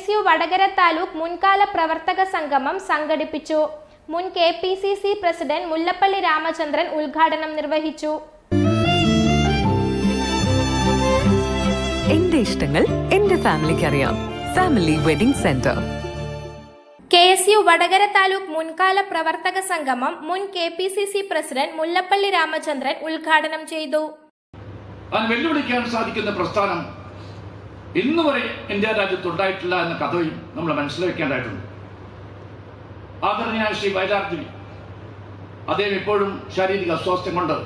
KSU Vadakara taluk മുൻകാല പ്രവർത്തക സംഗമം സംഘടിപ്പിച്ചു. മുൻ KPCC പ്രസിഡന്റ് മുല്ലപ്പള്ളി രാമചന്ദ്രൻ ഉദ്ഘാടനം നിർവഹിച്ചു. എന്റെ ഇഷ്ടങ്ങൾ എന്റെ ഫാമിലിക്ക് അറിയാം. Family wedding centre. KSU Vadakara taluk മുൻകാല പ്രവർത്തക സംഗമം മുൻ KPCC പ്രസിഡന്റ് മുല്ലപ്പള്ളി രാമചന്ദ്രൻ ഉദ്ഘാടനം ചെയ്തു. വെല്ലുവിളിക്കാൻ സാധിക്കുന്ന പ്രസ്ഥാനം ഇന്നുവരെ ഇന്ത്യ രാജ്യത്തുണ്ടായിട്ടില്ല എന്ന കഥയും നമ്മൾ മനസ്സിലാക്കേണ്ടതായിട്ടുണ്ട്. ആദരണീയ ശ്രീ വയലാർജി അദ്ദേഹം ഇപ്പോഴും ശാരീരിക അസ്വാസ്ഥ്യം കൊണ്ട്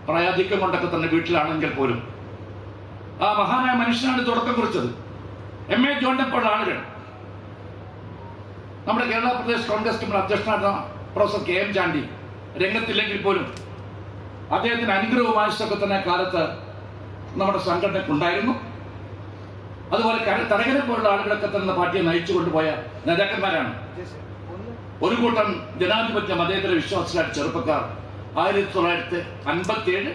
പ്രായാധിക്യം കൊണ്ടൊക്കെ തന്നെ വീട്ടിലാണെങ്കിൽ പോലും ആ മഹാനായ മനുഷ്യനാണ് തുടക്കം കുറിച്ചത്. MA ജോണിനെ പോലുള്ള ആളുകൾ നമ്മുടെ കേരള പ്രദേശ് കോൺഗ്രസ് കമ്മിറ്റി അധ്യക്ഷനായിരുന്ന പ്രൊഫസർ KM ചാണ്ടി രംഗത്തില്ലെങ്കിൽ പോലും അദ്ദേഹത്തിന് അനുഗ്രഹവും ആശയൊക്കെ തന്നെ കാലത്ത് നമ്മുടെ സംഘടനയ്ക്കുണ്ടായിരുന്നു. അതുപോലെ തടകരെ പോലുള്ള ആളുകളൊക്കെ തന്നെ പാർട്ടിയെ നയിച്ചു കൊണ്ടുപോയ നേതാക്കന്മാരാണ്. ഒരു കൂട്ടം ജനാധിപത്യ മതേതര വിശ്വാസികളായ ചെറുപ്പക്കാർ 1957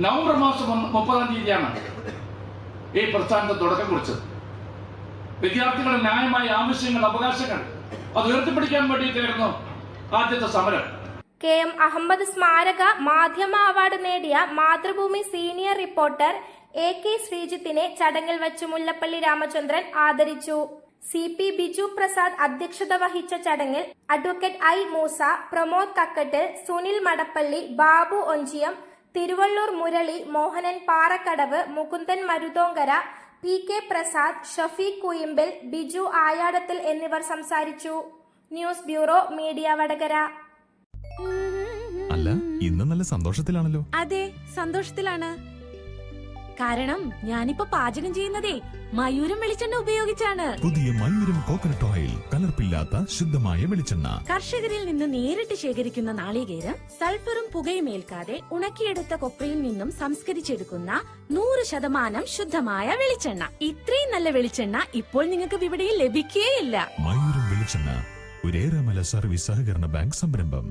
നവംബർ മാസം 30-ാം തീയതിയാണ് ഈ പ്രസ്ഥാനത്തെ തുടക്കം കുറിച്ചത്. വിദ്യാർത്ഥികളുടെ ന്യായമായ ആവശ്യങ്ങൾ, അവകാശങ്ങൾ അത് ഉയർത്തിപ്പിടിക്കാൻ വേണ്ടിയിട്ടായിരുന്നു ആദ്യത്തെ സമരം. KM അഹമ്മദ് സ്മാരക മാധ്യമ അവാർഡ് നേടിയ മാതൃഭൂമി സീനിയർ റിപ്പോർട്ടർ AK ശ്രീജിത്തിനെ ചടങ്ങിൽ വച്ച് മുല്ലപ്പള്ളി രാമചന്ദ്രൻ ആദരിച്ചു. CP ബിജു പ്രസാദ് അധ്യക്ഷത വഹിച്ച ചടങ്ങിൽ advocate I Moosa, Pramod Kakkattil, Sunil Madappally, Babu Onchiyam, Thiruvallur Murali, Mohanan Parakkadavu, Mukundan Maruthonkara, PK Prasad, Shafeeq Kuyimbil, Biju Ayadathil എന്നിവർ സംസാരിച്ചു. News bureau, media Vadakara. അല്ല, ഇന്ന് നല്ല സന്തോഷത്തിലാണല്ലോ. അതെ, സന്തോഷത്തിലാണ്. കാരണം ഞാനിപ്പോ പാചകം ചെയ്യുന്നതേ മയൂരം വെളിച്ചെണ്ണ ഉപയോഗിച്ചാണ്. പുതിയ മയൂരം കോക്കനട്ട് ഓയിൽ, കലർപ്പില്ലാത്ത ശുദ്ധമായ വെളിച്ചെണ്ണ. കർഷകരിൽ നിന്ന് നേരിട്ട് ശേഖരിക്കുന്ന നാളികേരം സൾഫറും പുകയും ഏൽക്കാതെ ഉണക്കിയെടുത്ത കൊപ്രയിൽ നിന്നും സംസ്കരിച്ചെടുക്കുന്ന 100% ശുദ്ധമായ വെളിച്ചെണ്ണ. ഇത്രയും നല്ല വെളിച്ചെണ്ണ ഇപ്പോൾ നിങ്ങൾക്ക് വിപണിയിൽ ലഭിക്കുകയില്ല. മയൂരം വെളിച്ചെണ്ണ, ഒരു ഏറെമല സർവീസ് സഹകരണ ബാങ്ക് സംരംഭം.